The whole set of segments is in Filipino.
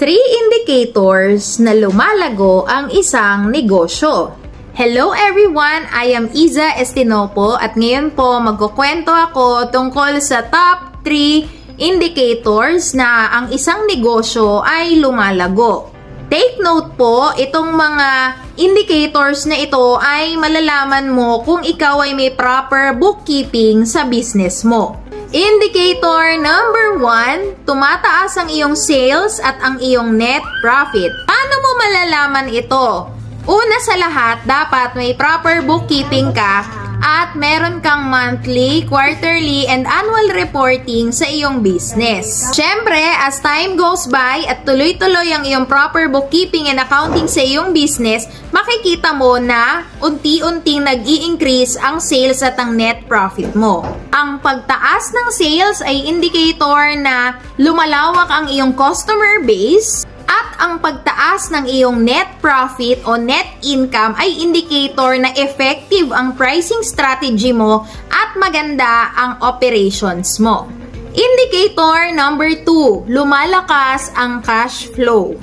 3 indicators na lumalago ang isang negosyo. Hello everyone! I am Iza Estinopo at ngayon po magkukwento ako tungkol sa top 3 indicators na ang isang negosyo ay lumalago. Take note po, itong mga indicators na ito ay malalaman mo kung ikaw ay may proper bookkeeping sa business mo. Indicator number 1, tumataas ang iyong sales at ang iyong net profit. Paano mo malalaman ito? Una sa lahat, dapat may proper bookkeeping ka at meron kang monthly, quarterly, and annual reporting sa iyong business. Siyempre, as time goes by at tuloy-tuloy ang iyong proper bookkeeping and accounting sa iyong business, makikita mo na unti-unting nag-i-increase ang sales at ang net profit mo. Ang pagtaas ng sales ay indicator na lumalawak ang iyong customer base. At ang pagtaas ng iyong net profit o net income ay indicator na effective ang pricing strategy mo at maganda ang operations mo. Indicator number 2, lumalakas ang cash flow.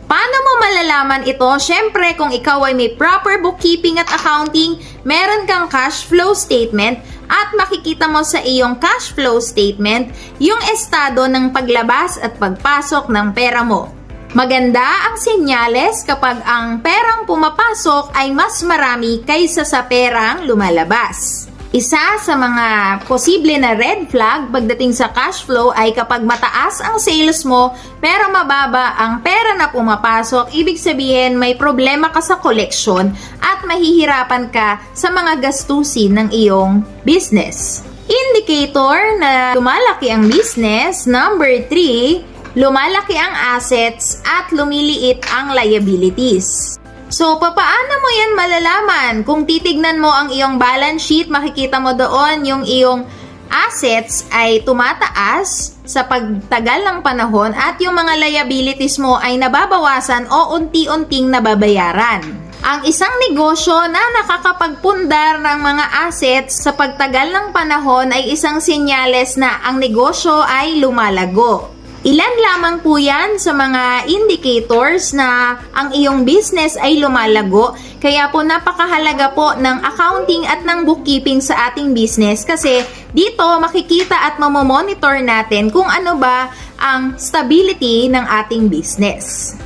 Paano mo malalaman ito? Siyempre, kung ikaw ay may proper bookkeeping at accounting, meron kang cash flow statement at makikita mo sa iyong cash flow statement yung estado ng paglabas at pagpasok ng pera mo. Maganda ang senyales kapag ang perang pumapasok ay mas marami kaysa sa perang lumalabas. Isa sa mga posible na red flag pagdating sa cash flow ay kapag mataas ang sales mo pero mababa ang pera na pumapasok, ibig sabihin may problema ka sa collection at mahihirapan ka sa mga gastusin ng iyong business. Indicator na lumalaki ang business, number 3, lumalaki ang assets at lumiliit ang liabilities. So, paano mo yan malalaman? Kung titignan mo ang iyong balance sheet, makikita mo doon yung iyong assets ay tumataas sa pagtagal ng panahon at yung mga liabilities mo ay nababawasan o unti-unting nababayaran. Ang isang negosyo na nakakapagpundar ng mga assets sa pagtagal ng panahon ay isang senyales na ang negosyo ay lumalago. Ilan lamang po yan sa mga indicators na ang iyong business ay lumalago. Kaya po napakahalaga po ng accounting at ng bookkeeping sa ating business kasi dito makikita at mamomonitor natin kung ano ba ang stability ng ating business.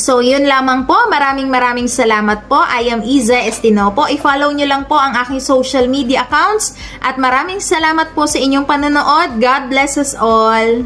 So, yun lamang po. Maraming salamat po. I am Iza Estinopo. I-follow nyo lang po ang aking social media accounts. At maraming salamat po sa inyong panonood. God bless us all.